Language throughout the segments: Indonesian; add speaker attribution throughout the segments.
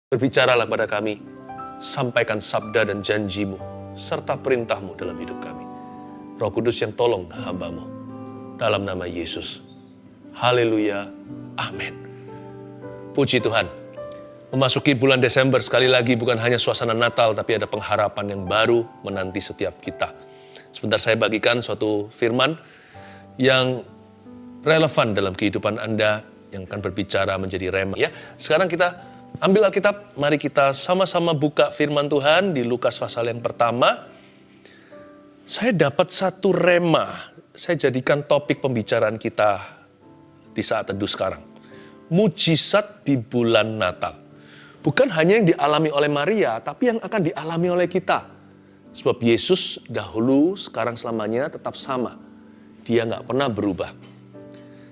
Speaker 1: Berbicaralah pada kami, sampaikan sabda dan janji-Mu, serta perintah-Mu dalam hidup kami. Roh Kudus yang tolong hamba-Mu, dalam nama Yesus. Haleluya, amin. Puji Tuhan. Memasuki bulan Desember, sekali lagi bukan hanya suasana Natal, tapi ada pengharapan yang baru menanti setiap kita. Sebentar saya bagikan suatu firman yang relevan dalam kehidupan Anda, yang akan berbicara menjadi rema. Ya, sekarang kita ambil Alkitab, mari kita sama-sama buka firman Tuhan di Lukas pasal yang pertama. Saya dapat satu rema, saya jadikan topik pembicaraan kita di saat teduh sekarang. Mujizat di bulan Natal. Bukan hanya yang dialami oleh Maria, tapi yang akan dialami oleh kita. Sebab Yesus dahulu, sekarang selamanya tetap sama. Dia nggak pernah berubah.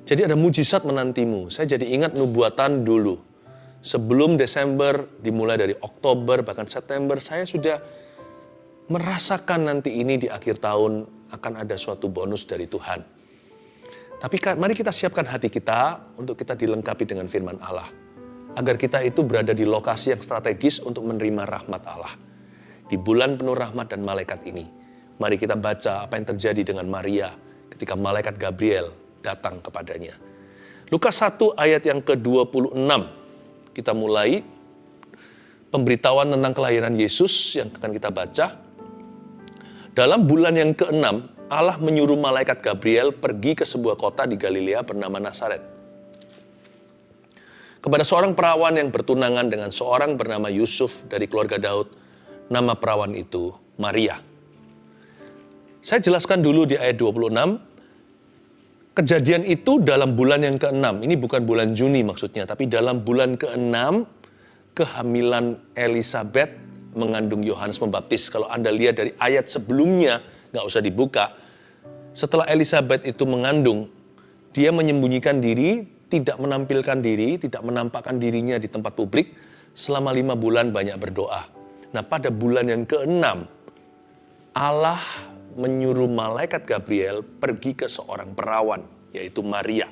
Speaker 1: Jadi ada mujizat menantimu. Saya jadi ingat nubuatan dulu. Sebelum Desember, dimulai dari Oktober, bahkan September, saya sudah merasakan nanti ini di akhir tahun akan ada suatu bonus dari Tuhan. Tapi mari kita siapkan hati kita untuk kita dilengkapi dengan firman Allah. Agar kita itu berada di lokasi yang strategis untuk menerima rahmat Allah. Di bulan penuh rahmat dan malaikat ini, mari kita baca apa yang terjadi dengan Maria ketika malaikat Gabriel datang kepadanya. Lukas 1 ayat yang ke-26. Kita mulai pemberitahuan tentang kelahiran Yesus yang akan kita baca. Dalam bulan yang ke-6, Allah menyuruh malaikat Gabriel pergi ke sebuah kota di Galilea bernama Nazaret. Kepada seorang perawan yang bertunangan dengan seorang bernama Yusuf dari keluarga Daud, nama perawan itu Maria. Saya jelaskan dulu di ayat 26. Kejadian itu dalam bulan yang ke-6. Ini bukan bulan Juni maksudnya, tapi dalam bulan ke-6 kehamilan Elisabeth mengandung Yohanes Pembaptis. Kalau Anda lihat dari ayat sebelumnya, nggak usah dibuka. Setelah Elisabeth itu mengandung, dia menyembunyikan diri, tidak menampilkan diri, tidak menampakkan dirinya di tempat publik, selama 5 bulan banyak berdoa. Nah, pada bulan yang ke-6, Allah menyuruh malaikat Gabriel pergi ke seorang perawan, yaitu Maria.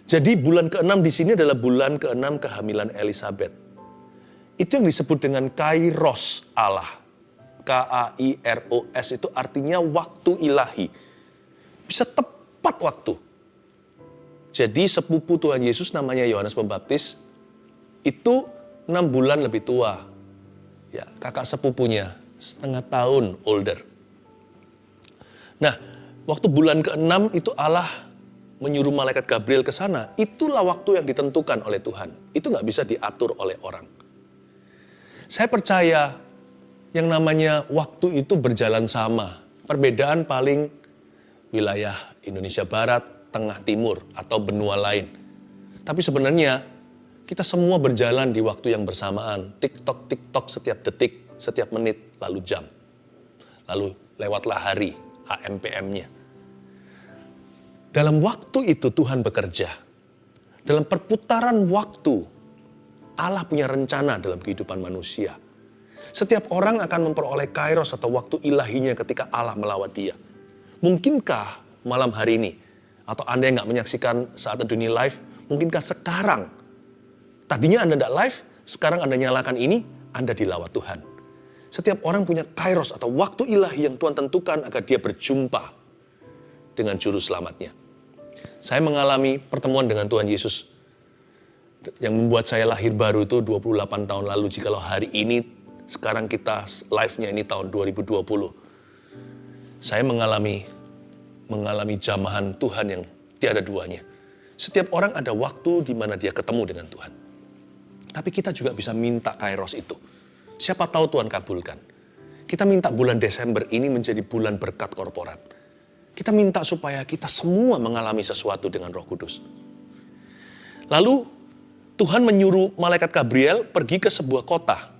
Speaker 1: Jadi bulan ke-6 di sini adalah bulan ke-6 kehamilan Elisabeth. Itu yang disebut dengan kairos Allah. K-A-I-R-O-S itu artinya waktu ilahi. Bisa tepat waktu. Jadi sepupu Tuhan Yesus namanya Yohanes Pembaptis, itu 6 bulan lebih tua. Ya, kakak sepupunya, setengah tahun older. Nah, waktu bulan ke-6 itu Allah menyuruh malaikat Gabriel ke sana. Itulah waktu yang ditentukan oleh Tuhan. Itu nggak bisa diatur oleh orang. Saya percaya yang namanya waktu itu berjalan sama. Perbedaan paling wilayah Indonesia Barat, Tengah, Timur, atau benua lain. Tapi sebenarnya kita semua berjalan di waktu yang bersamaan. Tik-tok setiap detik, setiap menit, lalu jam. Lalu lewatlah hari. AMPM-nya. Dalam waktu itu Tuhan bekerja. Dalam perputaran waktu, Allah punya rencana dalam kehidupan manusia. Setiap orang akan memperoleh kairos atau waktu ilahinya ketika Allah melawat dia. Mungkinkah malam hari ini, atau Anda yang nggak menyaksikan saat dunia live, mungkinkah sekarang, tadinya Anda nggak live, sekarang Anda nyalakan ini, Anda dilawat Tuhan. Setiap orang punya kairos atau waktu ilahi yang Tuhan tentukan agar dia berjumpa dengan juru selamatnya. Saya mengalami pertemuan dengan Tuhan Yesus yang membuat saya lahir baru itu 28 tahun lalu. Jikalau hari ini, sekarang kita live-nya ini tahun 2020. Saya mengalami jamahan Tuhan yang tiada duanya. Setiap orang ada waktu di mana dia ketemu dengan Tuhan. Tapi kita juga bisa minta kairos itu. Siapa tahu Tuhan kabulkan. Kita minta bulan Desember ini menjadi bulan berkat korporat. Kita minta supaya kita semua mengalami sesuatu dengan Roh Kudus. Lalu Tuhan menyuruh malaikat Gabriel pergi ke sebuah kota.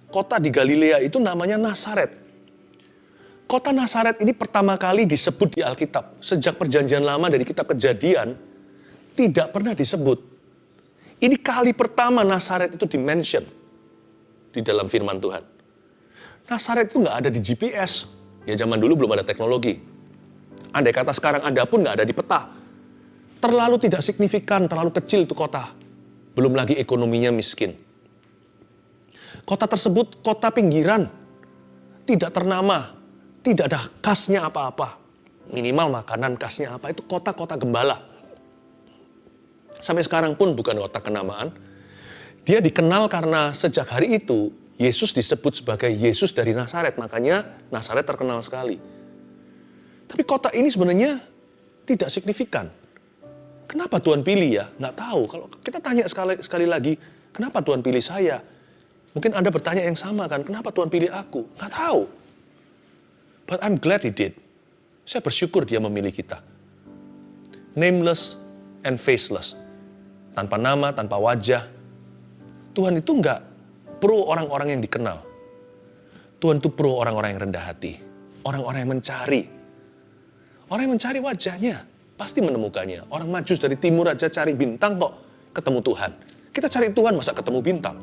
Speaker 1: Kota di Galilea itu namanya Nazaret. Kota Nazaret ini pertama kali disebut di Alkitab. Sejak perjanjian lama dari kitab Kejadian, tidak pernah disebut. Ini kali pertama Nazaret itu dimention di dalam firman Tuhan. Nazaret itu nggak ada di GPS. Ya zaman dulu belum ada teknologi. Andai kata sekarang ada pun nggak ada di peta. Terlalu tidak signifikan, terlalu kecil itu kota. Belum lagi ekonominya miskin. Kota tersebut kota pinggiran, tidak ternama, tidak ada khasnya apa-apa. Minimal makanan khasnya apa, itu kota-kota gembala. Sampai sekarang pun bukan kota kenamaan. Dia dikenal karena sejak hari itu Yesus disebut sebagai Yesus dari Nazaret, makanya Nazaret terkenal sekali. Tapi kota ini sebenarnya tidak signifikan. Kenapa Tuhan pilih ya? Nggak tahu. Kalau kita tanya sekali lagi, kenapa Tuhan pilih saya? Mungkin Anda bertanya yang sama kan, kenapa Tuhan pilih aku? Nggak tahu. But I'm glad He did. Saya bersyukur Dia memilih kita. Nameless and faceless. Tanpa nama, tanpa wajah. Tuhan itu nggak pro orang-orang yang dikenal. Tuhan itu pro orang-orang yang rendah hati. Orang-orang yang mencari. Orang yang mencari wajahnya, pasti menemukannya. Orang Majus dari timur aja cari bintang kok, ketemu Tuhan. Kita cari Tuhan, masa ketemu bintang?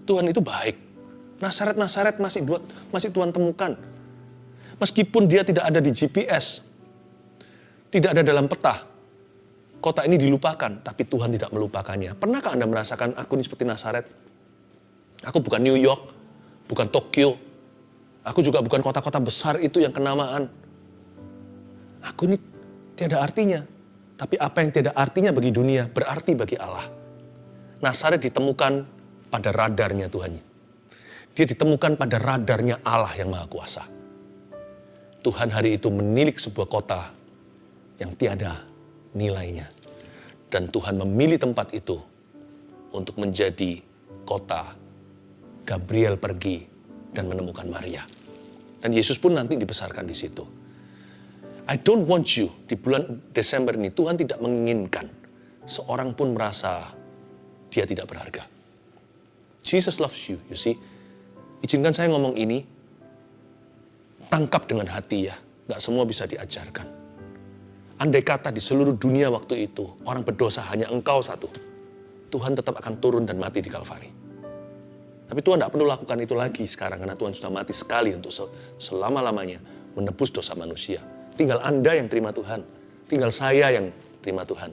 Speaker 1: Tuhan itu baik. Nazaret masih Tuhan temukan. Meskipun dia tidak ada di GPS, tidak ada dalam peta, kota ini dilupakan, tapi Tuhan tidak melupakannya. Pernahkah Anda merasakan, aku ini seperti Nazaret? Aku bukan New York, bukan Tokyo. Aku juga bukan kota-kota besar itu yang kenamaan. Aku ini tiada artinya. Tapi apa yang tiada artinya bagi dunia, berarti bagi Allah. Nazaret ditemukan pada radarnya Tuhan. Dia ditemukan pada radarnya Allah yang Maha Kuasa. Tuhan hari itu menilik sebuah kota yang tiada nilainya. Dan Tuhan memilih tempat itu untuk menjadi kota Gabriel pergi dan menemukan Maria. Dan Yesus pun nanti dibesarkan di situ. I don't want you, di bulan Desember ini Tuhan tidak menginginkan seorang pun merasa dia tidak berharga. Jesus loves you, you see. Izinkan saya ngomong ini, tangkap dengan hati ya. Gak semua bisa diajarkan. Andai kata di seluruh dunia waktu itu, orang berdosa hanya engkau satu, Tuhan tetap akan turun dan mati di Kalvari. Tapi Tuhan tidak perlu lakukan itu lagi sekarang, karena Tuhan sudah mati sekali untuk selama-lamanya menebus dosa manusia. Tinggal Anda yang terima Tuhan. Tinggal saya yang terima Tuhan.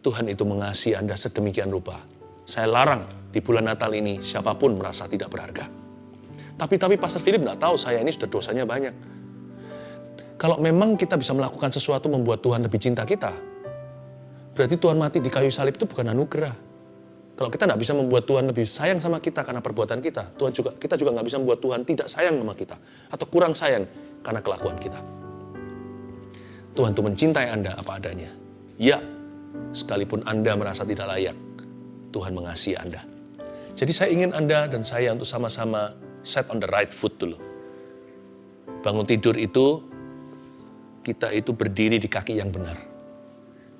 Speaker 1: Tuhan itu mengasihi Anda sedemikian rupa. Saya larang di bulan Natal ini siapapun merasa tidak berharga. Tapi Pastor Philip tidak tahu saya ini sudah dosanya banyak. Kalau memang kita bisa melakukan sesuatu membuat Tuhan lebih cinta kita, berarti Tuhan mati di kayu salib itu bukan anugerah. Kalau kita tidak bisa membuat Tuhan lebih sayang sama kita karena perbuatan kita, kita juga nggak bisa membuat Tuhan tidak sayang sama kita. Atau kurang sayang karena kelakuan kita. Tuhan itu mencintai Anda apa adanya. Ya, sekalipun Anda merasa tidak layak, Tuhan mengasihi Anda. Jadi saya ingin Anda dan saya untuk sama-sama set on the right foot dulu. Bangun tidur itu, kita itu berdiri di kaki yang benar.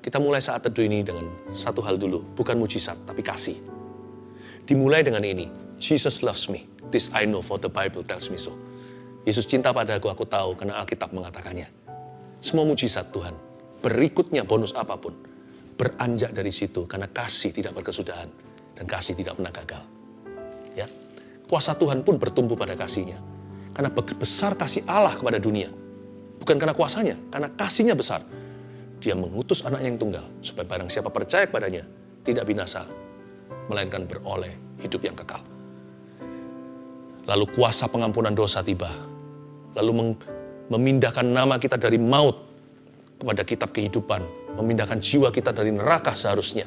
Speaker 1: Kita mulai saat teduh ini dengan satu hal dulu, bukan mujizat, tapi kasih. Dimulai dengan ini, Jesus loves me, this I know for the Bible tells me so. Yesus cinta padaku, aku tahu karena Alkitab mengatakannya. Semua mujizat Tuhan, berikutnya bonus apapun, beranjak dari situ karena kasih tidak berkesudahan dan kasih tidak pernah gagal. Ya, kuasa Tuhan pun bertumbuh pada kasihnya. Karena besar kasih Allah kepada dunia. Bukan karena kuasanya, karena kasihnya besar. Dia mengutus anaknya yang tunggal, supaya barang siapa percaya padanya, tidak binasa, melainkan beroleh hidup yang kekal. Lalu kuasa pengampunan dosa tiba. Lalu memindahkan nama kita dari maut kepada kitab kehidupan. Memindahkan jiwa kita dari neraka seharusnya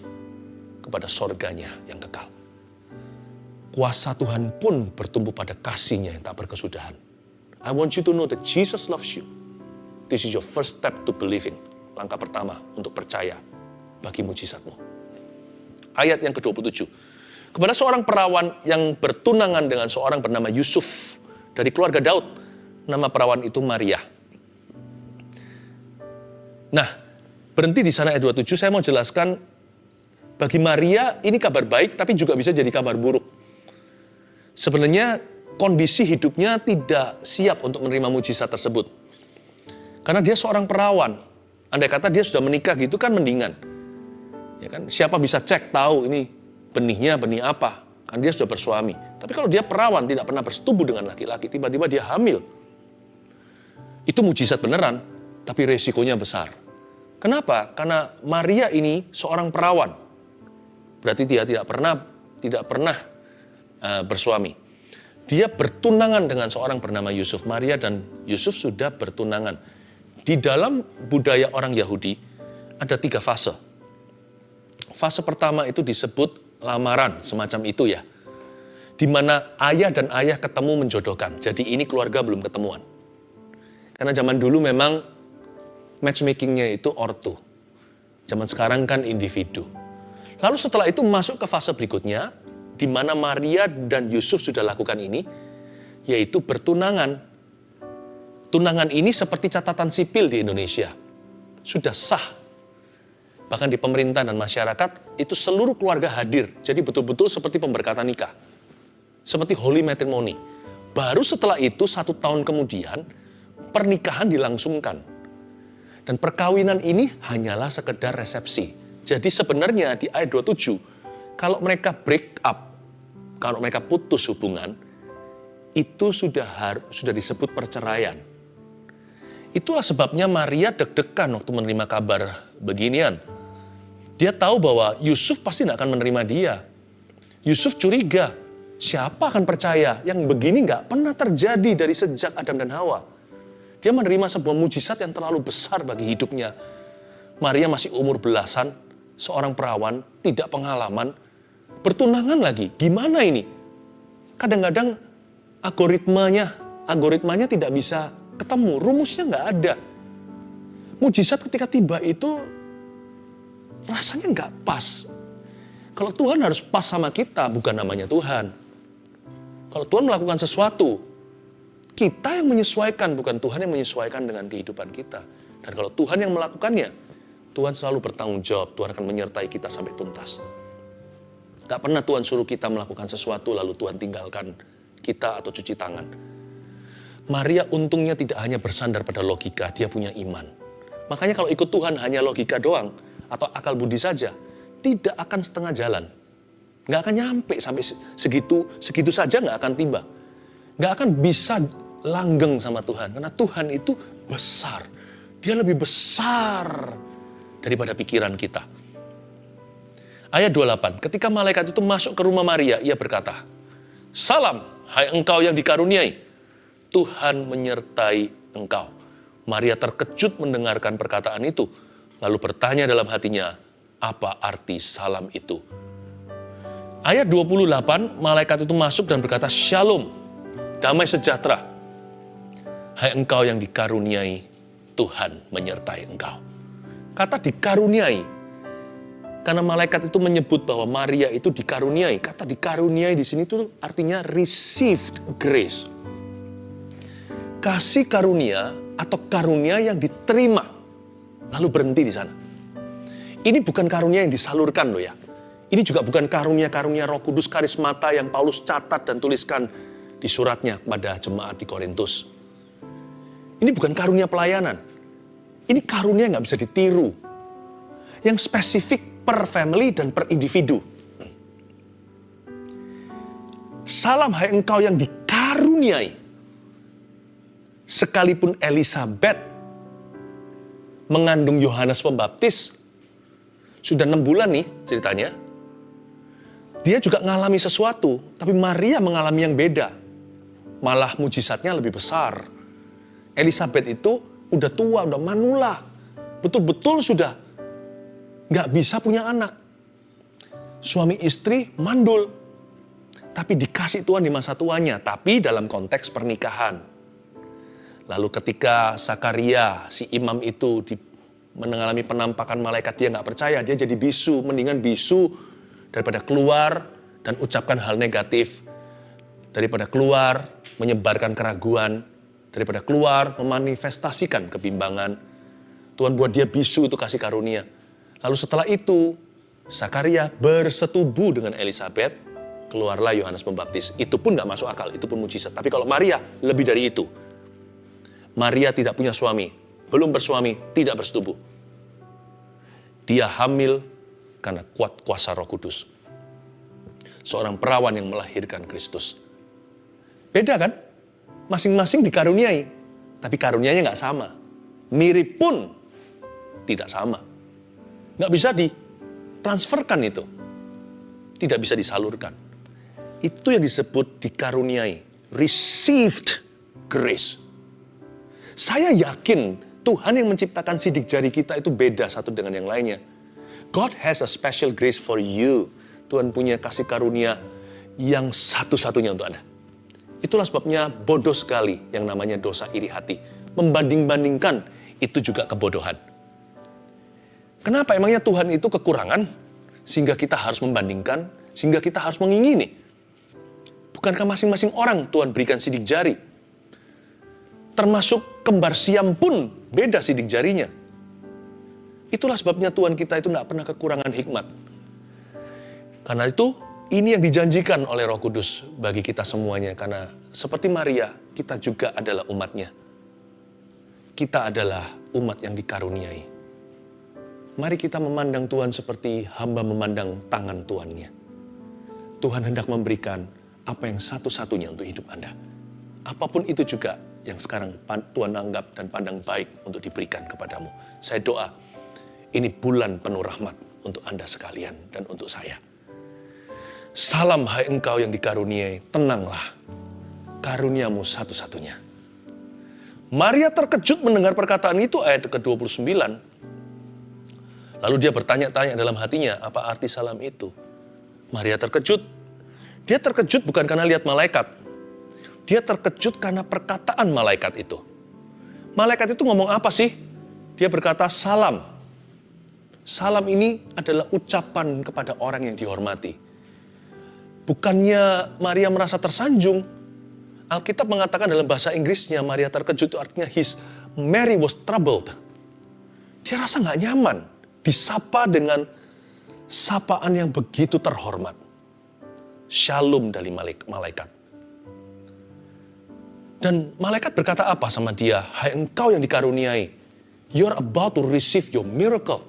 Speaker 1: kepada sorganya yang kekal. Kuasa Tuhan pun bertumbuh pada kasihnya yang tak berkesudahan. I want you to know that Jesus loves you. This is your first step to believing. Langkah pertama untuk percaya bagi mujizatmu. Ayat yang ke-27. Kepada seorang perawan yang bertunangan dengan seorang bernama Yusuf dari keluarga Daud. Nama perawan itu Maria. Nah, berhenti di sana ayat 27, saya mau jelaskan bagi Maria ini kabar baik tapi juga bisa jadi kabar buruk. Sebenarnya kondisi hidupnya tidak siap untuk menerima mujizat tersebut. Karena dia seorang perawan. Andai kata dia sudah menikah gitu kan mendingan. Ya kan, siapa bisa cek tahu ini benihnya benih apa? Kan dia sudah bersuami. Tapi kalau dia perawan tidak pernah bersetubuh dengan laki-laki, tiba-tiba dia hamil. Itu mujizat beneran, tapi resikonya besar. Kenapa? Karena Maria ini seorang perawan. Berarti dia tidak pernah tidak pernah bersuami. Dia bertunangan dengan seorang bernama Yusuf. Maria dan Yusuf sudah bertunangan. Di dalam budaya orang Yahudi ada 3 fase. Fase pertama itu disebut lamaran, semacam itu ya. Di mana ayah dan ayah ketemu menjodohkan. Jadi ini keluarga belum ketemuan. Karena zaman dulu memang matchmakingnya itu ortu. Zaman sekarang kan individu. Lalu setelah itu masuk ke fase berikutnya, di mana Maria dan Yusuf sudah lakukan ini, yaitu bertunangan. Tunangan ini seperti catatan sipil di Indonesia. Sudah sah. Bahkan di pemerintah dan masyarakat, itu seluruh keluarga hadir. Jadi betul-betul seperti pemberkatan nikah. Seperti holy matrimony. Baru setelah itu, 1 tahun kemudian, pernikahan dilangsungkan. Dan perkawinan ini hanyalah sekedar resepsi. Jadi sebenarnya di ayat 27, kalau mereka break up, kalau mereka putus hubungan, itu sudah disebut perceraian. Itulah sebabnya Maria deg-degan waktu menerima kabar beginian. Dia tahu bahwa Yusuf pasti tidak akan menerima dia. Yusuf curiga, siapa akan percaya? Yang begini nggak pernah terjadi dari sejak Adam dan Hawa. Dia menerima sebuah mujizat yang terlalu besar bagi hidupnya. Maria masih umur belasan, seorang perawan, tidak pengalaman, bertunangan lagi. Gimana ini? Kadang-kadang algoritmanya tidak bisa ketemu, rumusnya nggak ada. Mujizat ketika tiba itu rasanya nggak pas. Kalau Tuhan harus pas sama kita, bukan namanya Tuhan. Kalau Tuhan melakukan sesuatu, kita yang menyesuaikan, bukan Tuhan yang menyesuaikan dengan kehidupan kita. Dan kalau Tuhan yang melakukannya, Tuhan selalu bertanggung jawab, Tuhan akan menyertai kita sampai tuntas. Gak pernah Tuhan suruh kita melakukan sesuatu, lalu Tuhan tinggalkan kita atau cuci tangan. Maria untungnya tidak hanya bersandar pada logika, dia punya iman. Makanya kalau ikut Tuhan hanya logika doang, atau akal budi saja, tidak akan setengah jalan. Gak akan nyampe sampai segitu saja gak akan tiba. Gak akan bisa langgeng sama Tuhan, karena Tuhan itu besar. Dia lebih besar daripada pikiran kita. Ayat 28, ketika malaikat itu masuk ke rumah Maria, ia berkata, "Salam, hai engkau yang dikaruniai, Tuhan menyertai engkau." Maria terkejut mendengarkan perkataan itu, lalu bertanya dalam hatinya, apa arti salam itu? Ayat 28, malaikat itu masuk dan berkata, "Shalom, damai sejahtera. Hai engkau yang dikaruniai, Tuhan menyertai engkau." Kata dikaruniai, karena malaikat itu menyebut bahwa Maria itu dikaruniai. Kata dikaruniai di sini tuh artinya received grace. Kasih karunia atau karunia yang diterima, lalu berhenti di sana. Ini bukan karunia yang disalurkan loh ya. Ini juga bukan karunia-karunia Roh Kudus karismata yang Paulus catat dan tuliskan di suratnya kepada jemaat di Korintus. Ini bukan karunia pelayanan. Ini karunia yang gak bisa ditiru. Yang spesifik per family dan per individu. Salam hai engkau yang dikaruniai. Sekalipun Elisabeth mengandung Yohanes Pembaptis, sudah 6 bulan nih ceritanya. Dia juga mengalami sesuatu, tapi Maria mengalami yang beda. Malah mujizatnya lebih besar. Elisabeth itu udah tua, udah manula. Betul-betul sudah gak bisa punya anak. Suami istri mandul. Tapi dikasih Tuhan di masa tuanya, tapi dalam konteks pernikahan. Lalu ketika Zakaria, si imam itu mengalami penampakan malaikat, dia gak percaya, dia jadi bisu. Mendingan bisu daripada keluar dan ucapkan hal negatif. Daripada keluar menyebarkan keraguan. Daripada keluar memanifestasikan kebimbangan. Tuhan buat dia bisu itu kasih karunia. Lalu setelah itu, Zakaria bersetubuh dengan Elisabeth, keluarlah Yohanes Pembaptis. Itu pun gak masuk akal, itu pun mujizat. Tapi kalau Maria, lebih dari itu. Maria tidak punya suami, belum bersuami, tidak bersetubuh. Dia hamil karena kuat kuasa Roh Kudus. Seorang perawan yang melahirkan Kristus. Beda kan? Masing-masing dikaruniai, tapi karunianya nggak sama. Mirip pun tidak sama. Nggak bisa ditransferkan itu. tidak bisa disalurkan. Itu yang disebut dikaruniai, received grace. Saya yakin Tuhan yang menciptakan sidik jari kita itu beda satu dengan yang lainnya. God has a special grace for you. Tuhan punya kasih karunia yang satu-satunya untuk Anda. Itulah sebabnya bodoh sekali yang namanya dosa iri hati. Membanding-bandingkan itu juga kebodohan. Kenapa emangnya Tuhan itu kekurangan sehingga kita harus membandingkan, sehingga kita harus mengingini? Bukankah masing-masing orang Tuhan berikan sidik jari? Termasuk kembar siam pun beda sidik jarinya. Itulah sebabnya Tuhan kita itu tidak pernah kekurangan hikmat. Karena itu, ini yang dijanjikan oleh Roh Kudus bagi kita semuanya. Karena seperti Maria, kita juga adalah umatnya. Kita adalah umat yang dikaruniai. Mari kita memandang Tuhan seperti hamba memandang tangan Tuannya. Tuhan hendak memberikan apa yang satu-satunya untuk hidup Anda. Apapun itu juga yang sekarang Tuhan anggap dan pandang baik untuk diberikan kepadamu. Saya doa, ini bulan penuh rahmat untuk Anda sekalian dan untuk saya. Salam hai engkau yang dikaruniai, tenanglah, karuniamu satu-satunya. Maria terkejut mendengar perkataan itu, ayat ke-29. Lalu dia bertanya-tanya dalam hatinya, apa arti salam itu? Maria terkejut. Dia terkejut bukan karena lihat malaikat. Dia terkejut karena perkataan malaikat itu. Malaikat itu ngomong apa sih? Dia berkata salam. Salam ini adalah ucapan kepada orang yang dihormati. Bukannya Maria merasa tersanjung. Alkitab mengatakan dalam bahasa Inggrisnya, Maria terkejut itu artinya Mary was troubled. Dia rasa gak nyaman. Disapa dengan sapaan yang begitu terhormat. Shalom dari malaikat. Dan malaikat berkata apa sama dia? Hai engkau yang dikaruniai. You're about to receive your miracle.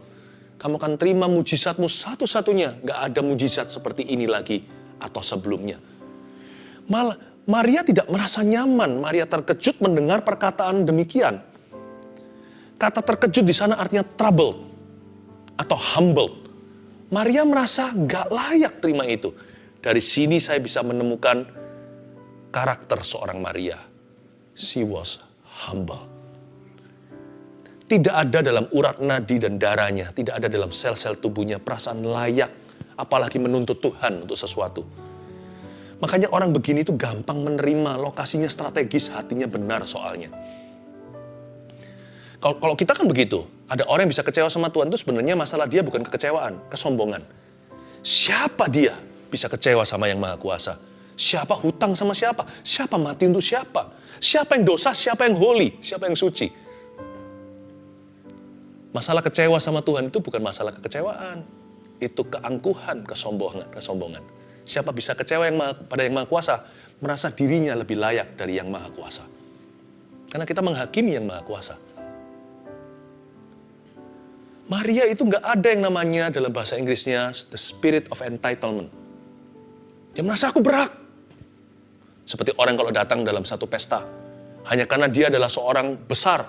Speaker 1: Kamu akan terima mujizatmu satu-satunya. Gak ada mujizat seperti ini lagi atau sebelumnya. Maria tidak merasa nyaman. Maria terkejut mendengar perkataan demikian. Kata terkejut di sana artinya troubled atau humbled. Maria merasa gak layak terima itu. Dari sini saya bisa menemukan karakter seorang Maria. She was humble. Tidak ada dalam urat nadi dan darahnya, tidak ada dalam sel-sel tubuhnya perasaan layak, apalagi menuntut Tuhan untuk sesuatu. Makanya orang begini itu gampang menerima, lokasinya strategis, hatinya benar soalnya. Kalau kita kan begitu, ada orang yang bisa kecewa sama Tuhan itu sebenarnya masalah dia bukan kekecewaan, kesombongan. Siapa dia bisa kecewa sama yang Maha Kuasa? Siapa hutang sama siapa? Siapa mati untuk siapa? Siapa yang dosa, siapa yang holy, siapa yang suci? Masalah kecewa sama Tuhan itu bukan masalah kekecewaan. Itu keangkuhan, kesombongan. Siapa bisa kecewa pada yang Maha Kuasa? Merasa dirinya lebih layak dari yang Maha Kuasa. Karena kita menghakimi yang Maha Kuasa. Maria itu nggak ada yang namanya dalam bahasa Inggrisnya the spirit of entitlement. Dia merasa aku berhak. Seperti orang kalau datang dalam satu pesta. Hanya karena dia adalah seorang besar.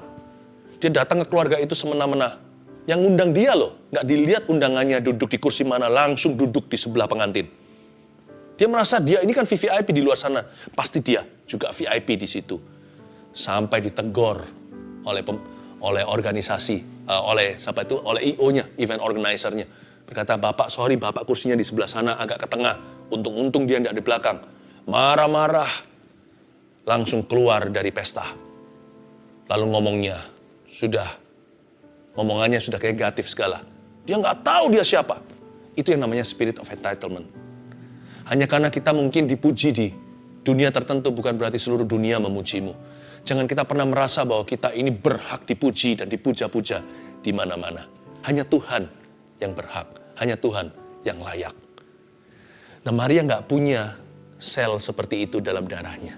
Speaker 1: Dia datang ke keluarga itu semena-mena. Yang undang dia loh. Nggak dilihat undangannya duduk di kursi mana. Langsung duduk di sebelah pengantin. Dia merasa dia ini kan VVIP di luar sana. Pasti dia juga VIP di situ. Sampai ditegur oleh organisasi. Oleh IO-nya, event organizer-nya. Berkata, Bapak sorry Bapak kursinya di sebelah sana agak ke tengah. Untung-untung dia tidak di belakang. Marah-marah. Langsung keluar dari pesta. Lalu ngomongannya sudah kayak negatif segala. Dia nggak tahu dia siapa. Itu yang namanya spirit of entitlement. Hanya karena kita mungkin dipuji di dunia tertentu bukan berarti seluruh dunia memujimu. Jangan kita pernah merasa bahwa kita ini berhak dipuji dan dipuja-puja di mana-mana. Hanya Tuhan yang berhak. Hanya Tuhan yang layak. Nah, Maria nggak punya sel seperti itu dalam darahnya.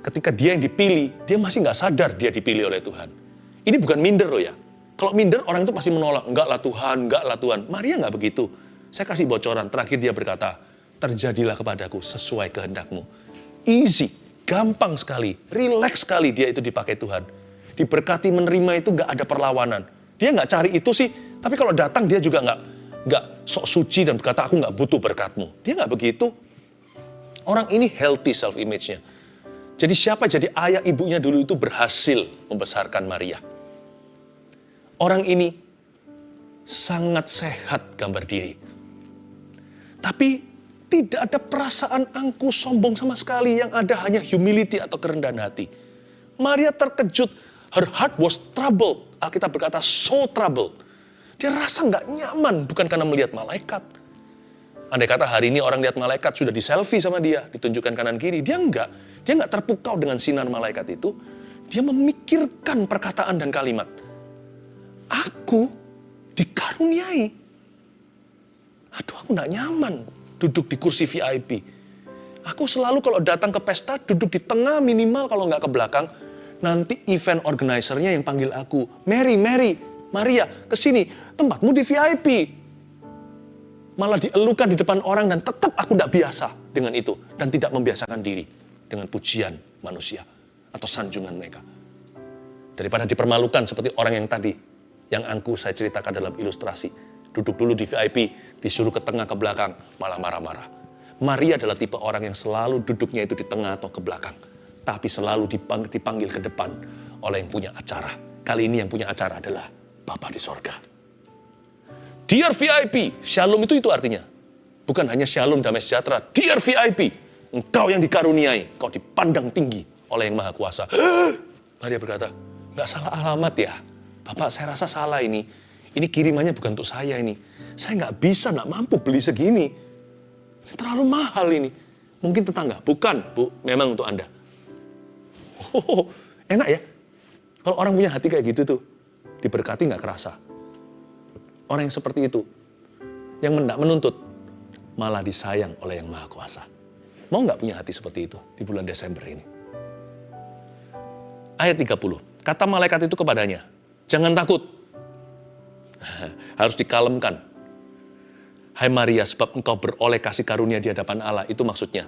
Speaker 1: Ketika dia yang dipilih, dia masih nggak sadar dia dipilih oleh Tuhan. Ini bukan minder loh ya. Kalau minder orang itu pasti menolak. Enggak lah Tuhan. Maria nggak begitu. Saya kasih bocoran. Terakhir dia berkata, terjadilah kepadaku sesuai kehendakmu. Easy, gampang sekali, relax sekali dia itu dipakai Tuhan. Diberkati menerima itu nggak ada perlawanan. Dia nggak cari itu sih, tapi kalau datang dia juga nggak sok suci dan berkata aku nggak butuh berkatmu. Dia nggak begitu. Orang ini healthy self-image-nya. Jadi siapa jadi ayah ibunya dulu itu berhasil membesarkan Maria. Orang ini sangat sehat gambar diri. Tapi tidak ada perasaan angkuh sombong sama sekali, yang ada hanya humility atau kerendahan hati. Maria terkejut, her heart was troubled. Alkitab berkata so troubled. Dia rasa nggak nyaman, bukan karena melihat malaikat. Andai kata hari ini orang lihat malaikat sudah di-selfie sama dia, ditunjukkan kanan kiri. Dia nggak terpukau dengan sinar malaikat itu. Dia memikirkan perkataan dan kalimat. Aku dikaruniai. Aduh, aku nggak nyaman duduk di kursi VIP. Aku selalu kalau datang ke pesta duduk di tengah, minimal kalau nggak ke belakang. Nanti event organizer-nya yang panggil aku. Maria, kesini, tempatmu di VIP. Malah dielukan di depan orang dan tetap aku tidak biasa dengan itu. Dan tidak membiasakan diri dengan pujian manusia atau sanjungan mereka. Daripada dipermalukan seperti orang yang tadi, yang angkuh saya ceritakan dalam ilustrasi. Duduk dulu di VIP, disuruh ke tengah ke belakang, malah marah-marah. Maria adalah tipe orang yang selalu duduknya itu di tengah atau ke belakang. Tapi selalu dipanggil ke depan oleh yang punya acara. Kali ini yang punya acara adalah Bapa di sorga. Dear VIP, shalom itu artinya. Bukan hanya shalom damai sejahtera. Dear VIP, engkau yang dikaruniai, engkau dipandang tinggi oleh yang Maha Kuasa. Maria berkata, nggak salah alamat ya. Bapak, saya rasa salah ini. Ini kirimannya bukan untuk saya ini. Saya nggak mampu beli segini. Terlalu mahal ini. Mungkin tetangga. Bukan, Bu, memang untuk Anda. Oh, enak ya. Kalau orang punya hati kayak gitu tuh, diberkati nggak kerasa. Orang yang seperti itu, yang hendak menuntut, malah disayang oleh yang Maha Kuasa. Mau nggak punya hati seperti itu di bulan Desember ini? Ayat 30, kata malaikat itu kepadanya, jangan takut. Harus dikalemkan. Hai Maria, sebab engkau beroleh kasih karunia di hadapan Allah. Itu maksudnya,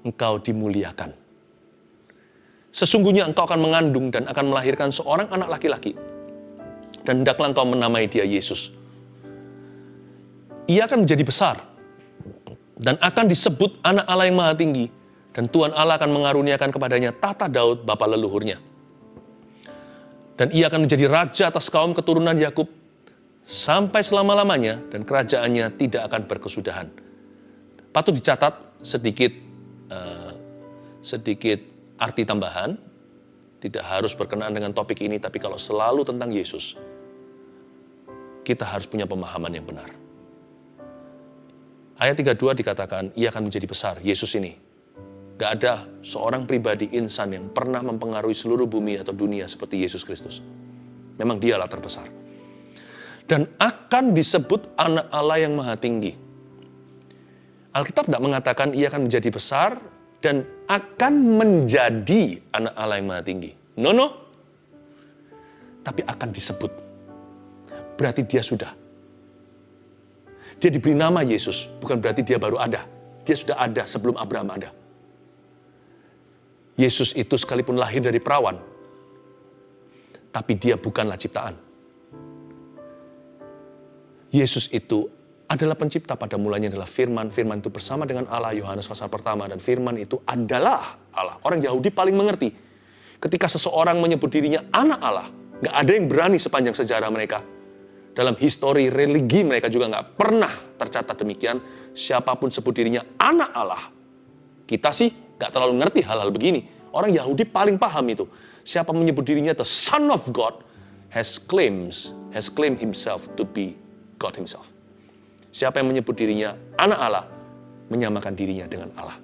Speaker 1: engkau dimuliakan. Sesungguhnya engkau akan mengandung dan akan melahirkan seorang anak laki-laki. Dan hendaklah engkau menamai dia Yesus. Ia akan menjadi besar dan akan disebut anak Allah yang Maha Tinggi, dan Tuhan Allah akan mengaruniakan kepadanya tahta Daud bapa leluhurnya. Dan ia akan menjadi raja atas kaum keturunan Yakub sampai selama-lamanya, dan kerajaannya tidak akan berkesudahan. Patut dicatat sedikit arti tambahan, tidak harus berkenaan dengan topik ini, tapi kalau selalu tentang Yesus, kita harus punya pemahaman yang benar. Ayat 32 dikatakan, ia akan menjadi besar, Yesus ini. Gak ada seorang pribadi insan yang pernah mempengaruhi seluruh bumi atau dunia seperti Yesus Kristus. Memang dialah terbesar. Dan akan disebut anak Allah yang Maha Tinggi. Alkitab tidak mengatakan ia akan menjadi besar dan akan menjadi anak Allah yang Maha Tinggi. No. Tapi akan disebut. Berarti dia sudah. Dia diberi nama Yesus, bukan berarti dia baru ada. Dia sudah ada sebelum Abraham ada. Yesus itu sekalipun lahir dari perawan, tapi dia bukanlah ciptaan. Yesus itu adalah pencipta, pada mulanya adalah firman. Firman itu bersama dengan Allah, Yohanes pasal pertama. Dan firman itu adalah Allah. Orang Yahudi paling mengerti. Ketika seseorang menyebut dirinya anak Allah, gak ada yang berani sepanjang sejarah mereka. Dalam histori religi mereka juga gak pernah tercatat demikian. Siapapun sebut dirinya anak Allah. Kita sih gak terlalu ngerti hal-hal begini. Orang Yahudi paling paham itu. Siapa menyebut dirinya the Son of God has claimed himself to be God himself. Siapa yang menyebut dirinya anak Allah, menyamakan dirinya dengan Allah.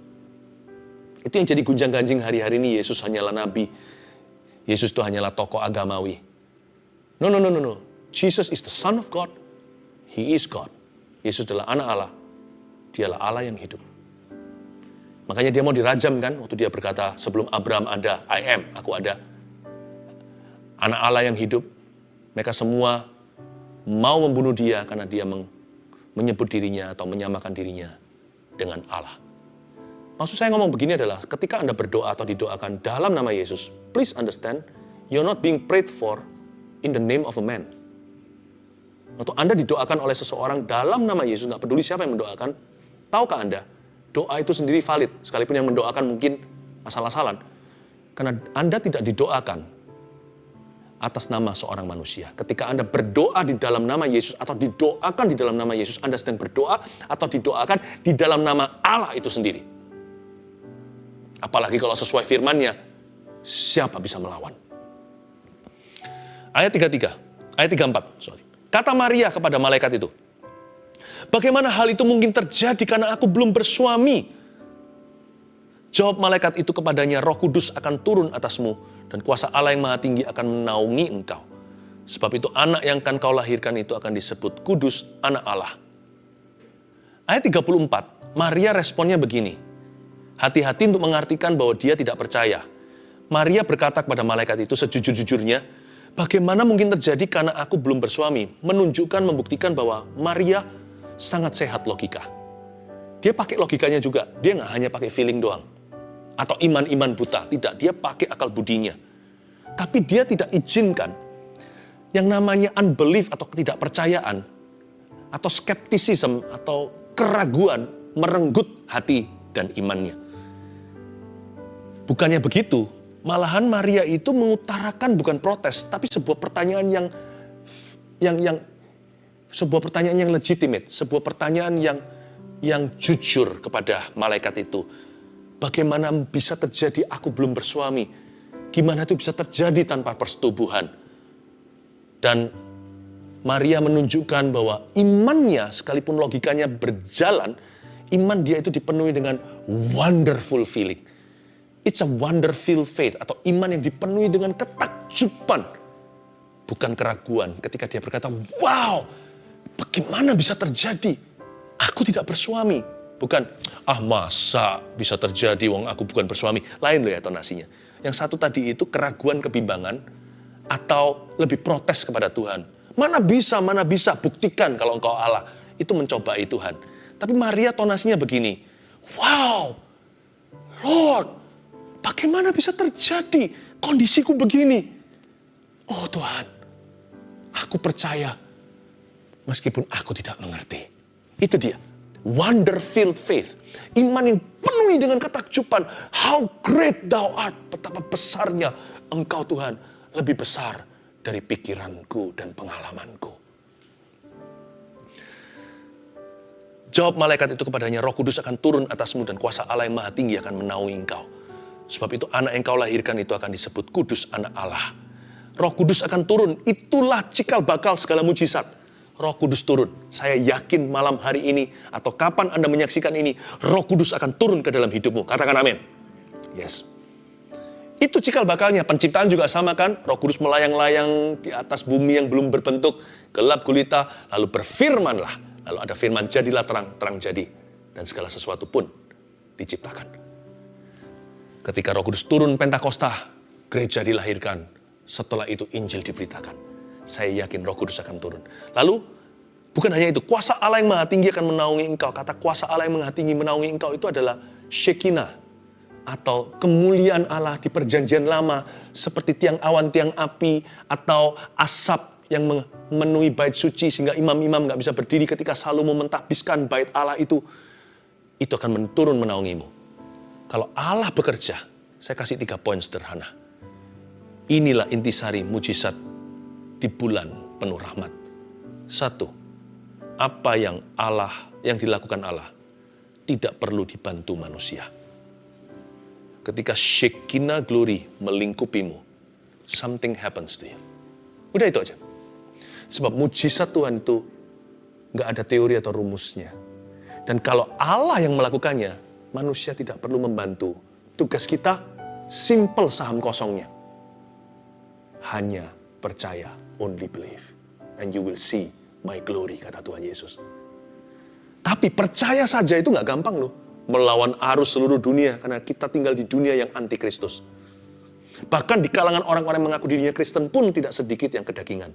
Speaker 1: Itu yang jadi gunjang-ganjing hari-hari ini. Yesus hanyalah nabi. Yesus itu hanyalah tokoh agamawi. No. Jesus is the Son of God. He is God. Yesus adalah anak Allah. Dialah Allah yang hidup. Makanya dia mau dirajam kan, waktu dia berkata, sebelum Abraham ada, I am, aku ada. Anak Allah yang hidup. Mereka semua mau membunuh dia karena dia menyebut dirinya atau menyamakan dirinya dengan Allah. Maksud saya ngomong begini adalah, ketika Anda berdoa atau didoakan dalam nama Yesus, please understand, you're not being prayed for in the name of a man. Waktu Anda didoakan oleh seseorang dalam nama Yesus, nggak peduli siapa yang mendoakan, tahukah Anda, doa itu sendiri valid, sekalipun yang mendoakan mungkin asal-asalan. Karena Anda tidak didoakan atas nama seorang manusia. Ketika Anda berdoa di dalam nama Yesus atau didoakan di dalam nama Yesus, Anda sedang berdoa atau didoakan di dalam nama Allah itu sendiri. Apalagi kalau sesuai firman-Nya, siapa bisa melawan? Ayat 34, sorry. Kata Maria kepada malaikat itu, bagaimana hal itu mungkin terjadi karena aku belum bersuami? Jawab malaikat itu kepadanya, Roh Kudus akan turun atasmu dan kuasa Allah yang Maha Tinggi akan menaungi engkau. Sebab itu anak yang akan kau lahirkan itu akan disebut Kudus, anak Allah. Ayat 34, Maria responnya begini. Hati-hati untuk mengartikan bahwa dia tidak percaya. Maria berkata kepada malaikat itu sejujur-jujurnya, bagaimana mungkin terjadi karena aku belum bersuami? Menunjukkan, membuktikan bahwa Maria sangat sehat logika. Dia pakai logikanya juga. Dia nggak hanya pakai feeling doang. Atau iman-iman buta. Tidak, dia pakai akal budinya. Tapi dia tidak izinkan yang namanya unbelief atau ketidakpercayaan, atau skepticism, atau keraguan merenggut hati dan imannya. Bukannya begitu, malahan Maria itu mengutarakan bukan protes, tapi sebuah pertanyaan sebuah pertanyaan yang legitimate, sebuah pertanyaan yang jujur kepada malaikat itu. Bagaimana bisa terjadi aku belum bersuami? Gimana itu bisa terjadi tanpa persetubuhan? Dan Maria menunjukkan bahwa imannya, sekalipun logikanya berjalan, iman dia itu dipenuhi dengan wonderful feeling. It's a wonderful faith, atau iman yang dipenuhi dengan ketakjuban, bukan keraguan. Ketika dia berkata, wow, bagaimana bisa terjadi? Aku tidak bersuami. Bukan, masa bisa terjadi, wong aku bukan bersuami. Lain loh ya tonasinya. Yang satu tadi itu keraguan, kebimbangan, atau lebih protes kepada Tuhan. Mana bisa, buktikan kalau engkau Allah. Itu mencobai Tuhan. Tapi Maria tonasinya begini, wow, Lord, bagaimana bisa terjadi kondisiku begini? Oh Tuhan, aku percaya meskipun aku tidak mengerti. Itu dia, wonder-filled faith. Iman yang penuhi dengan ketakjuban. How great thou art, betapa besarnya engkau Tuhan. Lebih besar dari pikiranku dan pengalamanku. Jawab malaikat itu kepadanya, Roh Kudus akan turun atasmu dan kuasa Allah yang Maha Tinggi akan menaungi engkau. Sebab itu anak yang kau lahirkan itu akan disebut Kudus, anak Allah. Roh Kudus akan turun, itulah cikal bakal segala mujizat. Roh Kudus turun. Saya yakin malam hari ini atau kapan Anda menyaksikan ini, Roh Kudus akan turun ke dalam hidupmu. Katakan amin. Yes. Itu cikal bakalnya. Penciptaan juga sama kan? Roh Kudus melayang-layang di atas bumi yang belum berbentuk, gelap gulita, lalu berfirmanlah. Lalu ada firman, jadilah terang, terang jadi. Dan segala sesuatu pun diciptakan. Ketika Roh Kudus turun Pentakosta, gereja dilahirkan. Setelah itu Injil diberitakan. Saya yakin Roh Kudus akan turun. Lalu, bukan hanya itu, kuasa Allah yang Maha Tinggi akan menaungi engkau. Kata kuasa Allah yang Maha Tinggi menaungi engkau itu adalah Shekinah, atau kemuliaan Allah di perjanjian lama, seperti tiang awan, tiang api, atau asap yang memenuhi bait suci, sehingga imam-imam gak bisa berdiri ketika Salomo mentahbiskan bait Allah itu akan turun menaungimu. Kalau Allah bekerja, saya kasih 3 poin sederhana. Inilah intisari mujizat di bulan penuh rahmat. 1, apa yang dilakukan Allah tidak perlu dibantu manusia. Ketika Shekinah glory melingkupimu, something happens to you. Udah itu aja. Sebab mujizat Tuhan itu gak ada teori atau rumusnya. Dan kalau Allah yang melakukannya, manusia tidak perlu membantu. Tugas kita simple saham kosongnya. Hanya percaya, only believe. And you will see my glory, kata Tuhan Yesus. Tapi percaya saja itu gak gampang loh. Melawan arus seluruh dunia, karena kita tinggal di dunia yang anti Kristus. Bahkan di kalangan orang-orang yang mengaku dirinya Kristen pun tidak sedikit yang kedagingan.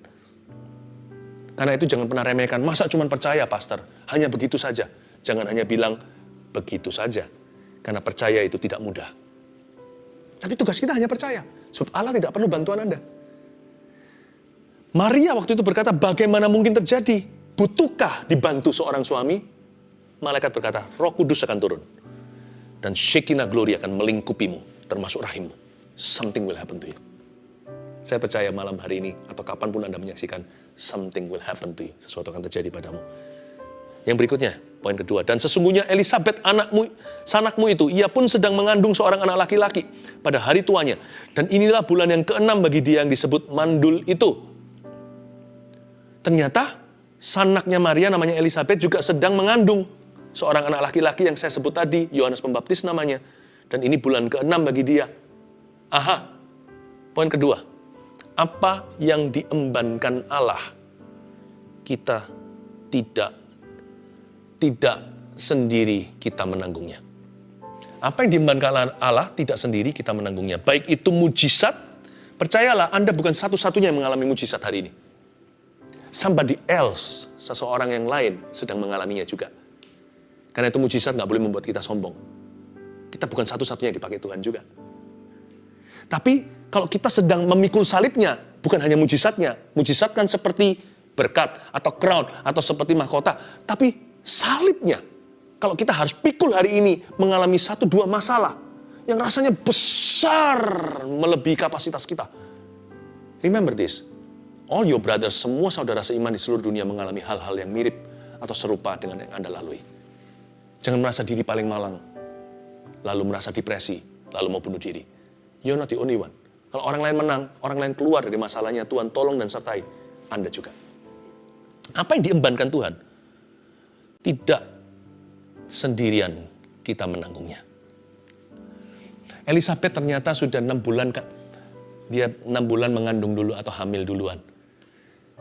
Speaker 1: Karena itu jangan pernah remehkan, masa cuma percaya pastor? Hanya begitu saja. Jangan hanya bilang begitu saja. Karena percaya itu tidak mudah. Tapi tugas kita hanya percaya. Sebab Allah tidak perlu bantuan Anda. Maria waktu itu berkata, bagaimana mungkin terjadi? Butuhkah dibantu seorang suami? Malaikat berkata, Roh Kudus akan turun. Dan Shekinah Glory akan melingkupimu, termasuk rahimmu. Something will happen to you. Saya percaya malam hari ini, atau kapanpun Anda menyaksikan, something will happen to you. Sesuatu akan terjadi padamu. Yang berikutnya, poin kedua. Dan sesungguhnya Elisabet sanakmu itu, ia pun sedang mengandung seorang anak laki-laki pada hari tuanya. Dan inilah bulan yang ke-6 bagi dia yang disebut mandul itu. Ternyata, sanaknya Maria namanya Elisabet juga sedang mengandung seorang anak laki-laki yang saya sebut tadi, Yohanes Pembaptis namanya. Dan ini bulan ke-6 bagi dia. Aha, poin kedua. Apa yang diembankan Allah, kita tidak sendiri kita menanggungnya. Apa yang diembankan Allah, tidak sendiri kita menanggungnya. Baik itu mujizat, percayalah Anda bukan satu-satunya yang mengalami mujizat hari ini. Somebody else, seseorang yang lain sedang mengalaminya juga. Karena itu mujizat nggak boleh membuat kita sombong. Kita bukan satu-satunya yang dipakai Tuhan juga. Tapi kalau kita sedang memikul salibnya, bukan hanya mujizatnya. Mujizat kan seperti berkat atau crown atau seperti mahkota. Tapi salibnya, kalau kita harus pikul hari ini mengalami 1-2 masalah yang rasanya besar melebihi kapasitas kita. Remember this. All your brothers, semua saudara seiman di seluruh dunia mengalami hal-hal yang mirip atau serupa dengan yang Anda lalui. Jangan merasa diri paling malang, lalu merasa depresi, lalu mau bunuh diri. You're not the only one. Kalau orang lain menang, orang lain keluar dari masalahnya, Tuhan tolong dan sertai Anda juga. Apa yang diembankan Tuhan? Tidak sendirian kita menanggungnya. Elisabet ternyata sudah 6 bulan, dia 6 bulan mengandung dulu atau hamil duluan.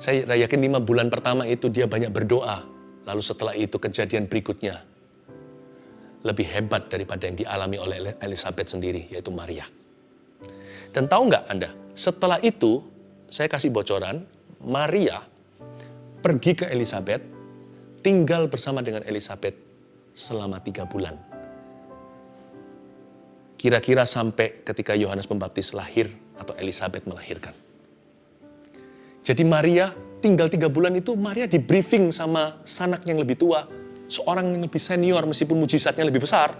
Speaker 1: Saya yakin 5 bulan pertama itu dia banyak berdoa. Lalu setelah itu kejadian berikutnya lebih hebat daripada yang dialami oleh Elisabet sendiri, yaitu Maria. Dan tahu nggak Anda, setelah itu, saya kasih bocoran, Maria pergi ke Elisabet, tinggal bersama dengan Elisabet selama 3 bulan. Kira-kira sampai ketika Yohanes Pembaptis lahir atau Elisabet melahirkan. Jadi Maria tinggal 3 bulan itu, Maria di briefing sama sanak yang lebih tua, seorang yang lebih senior meskipun mujizatnya lebih besar.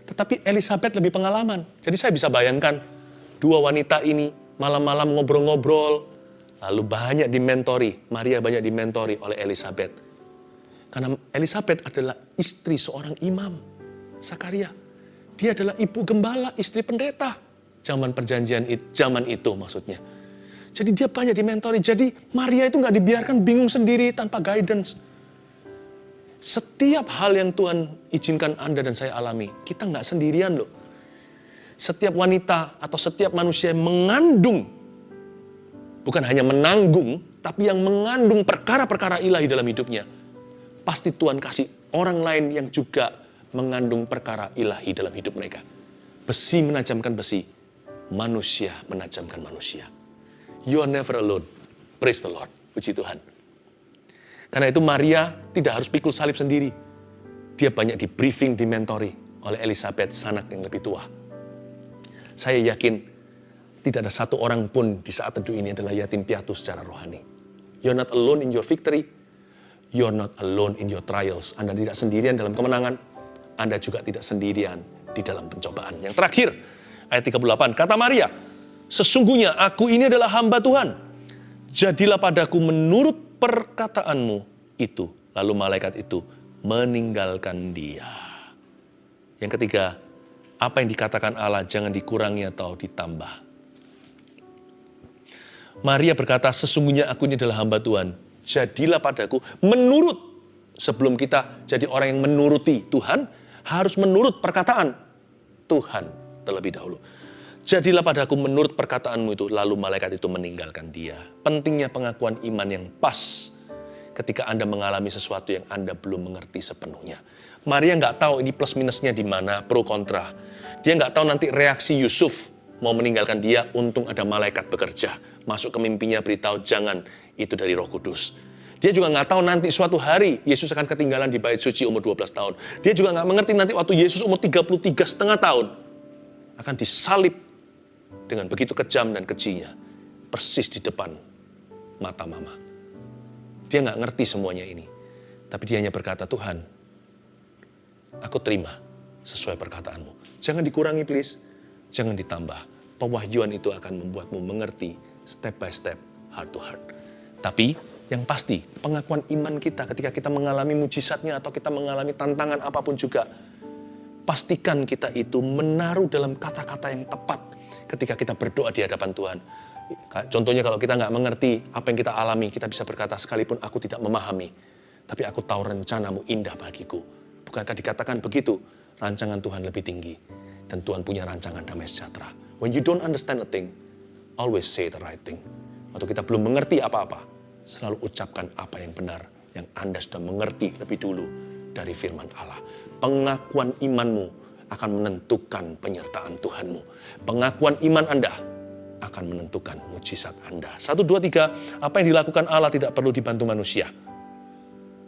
Speaker 1: Tetapi Elisabet lebih pengalaman. Jadi saya bisa bayangkan, 2 wanita ini malam-malam ngobrol-ngobrol, lalu banyak dimentori, Maria banyak dimentori oleh Elisabet. Karena Elisabet adalah istri seorang imam, Zakaria. Dia adalah ibu gembala, istri pendeta. Zaman perjanjian, zaman itu maksudnya. Jadi dia banyak dimentori. Jadi Maria itu nggak dibiarkan bingung sendiri tanpa guidance. Setiap hal yang Tuhan izinkan Anda dan saya alami, kita nggak sendirian loh. Setiap wanita atau setiap manusia yang mengandung, bukan hanya menanggung, tapi yang mengandung perkara-perkara ilahi dalam hidupnya, pasti Tuhan kasih orang lain yang juga mengandung perkara ilahi dalam hidup mereka. Besi menajamkan besi, manusia menajamkan manusia. You are never alone. Praise the Lord. Puji Tuhan. Karena itu Maria tidak harus pikul salib sendiri. Dia banyak di briefing, dimentori oleh Elisabet, sanak yang lebih tua. Saya yakin tidak ada satu orang pun di saat teduh ini adalah yatim piatu secara rohani. You're not alone in your victory. You're not alone in your trials. Anda tidak sendirian dalam kemenangan. Anda juga tidak sendirian di dalam pencobaan. Yang terakhir, ayat 38. Kata Maria, sesungguhnya aku ini adalah hamba Tuhan. Jadilah padaku menurut perkataanmu itu. Lalu malaikat itu meninggalkan dia. Yang ketiga, apa yang dikatakan Allah jangan dikurangi atau ditambah. Maria berkata, sesungguhnya aku ini adalah hamba Tuhan. Jadilah padaku menurut. Sebelum kita jadi orang yang menuruti Tuhan, harus menurut perkataan Tuhan terlebih dahulu. Jadilah padaku menurut perkataanmu itu. Lalu malaikat itu meninggalkan dia. Pentingnya pengakuan iman yang pas ketika Anda mengalami sesuatu yang Anda belum mengerti sepenuhnya. Maria nggak tahu ini plus minusnya di mana, pro kontra. Dia nggak tahu nanti reaksi Yusuf mau meninggalkan dia, untung ada malaikat bekerja. Masuk ke mimpinya beritahu, jangan, itu dari Roh Kudus. Dia juga nggak tahu nanti suatu hari Yesus akan ketinggalan di bait suci umur 12 tahun. Dia juga nggak mengerti nanti waktu Yesus umur 33,5 tahun akan disalib dengan begitu kejam dan kejinya. Persis di depan mata mama. Dia nggak ngerti semuanya ini. Tapi dia hanya berkata, Tuhan, aku terima sesuai perkataanmu. Jangan dikurangi please, jangan ditambah. Pewahyuan itu akan membuatmu mengerti step by step, heart to heart. Tapi yang pasti, pengakuan iman kita ketika kita mengalami mujizatnya atau kita mengalami tantangan apapun juga, pastikan kita itu menaruh dalam kata-kata yang tepat ketika kita berdoa di hadapan Tuhan. Contohnya kalau kita nggak mengerti apa yang kita alami, kita bisa berkata, sekalipun aku tidak memahami, tapi aku tahu rencanamu indah bagiku. Bukankah dikatakan begitu? Rancangan Tuhan lebih tinggi. Dan Tuhan punya rancangan damai sejahtera. When you don't understand a thing, always say the right thing. Waktu kita belum mengerti apa-apa, selalu ucapkan apa yang benar, yang Anda sudah mengerti lebih dulu dari firman Allah. Pengakuan imanmu akan menentukan penyertaan Tuhanmu. Pengakuan iman Anda akan menentukan mujizat Anda. 1, 2, 3, apa yang dilakukan Allah tidak perlu dibantu manusia.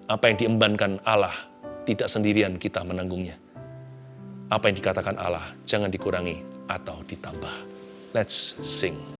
Speaker 1: Apa yang diembankan Allah, tidak sendirian kita menanggungnya. Apa yang dikatakan Allah, jangan dikurangi atau ditambah. Let's sing.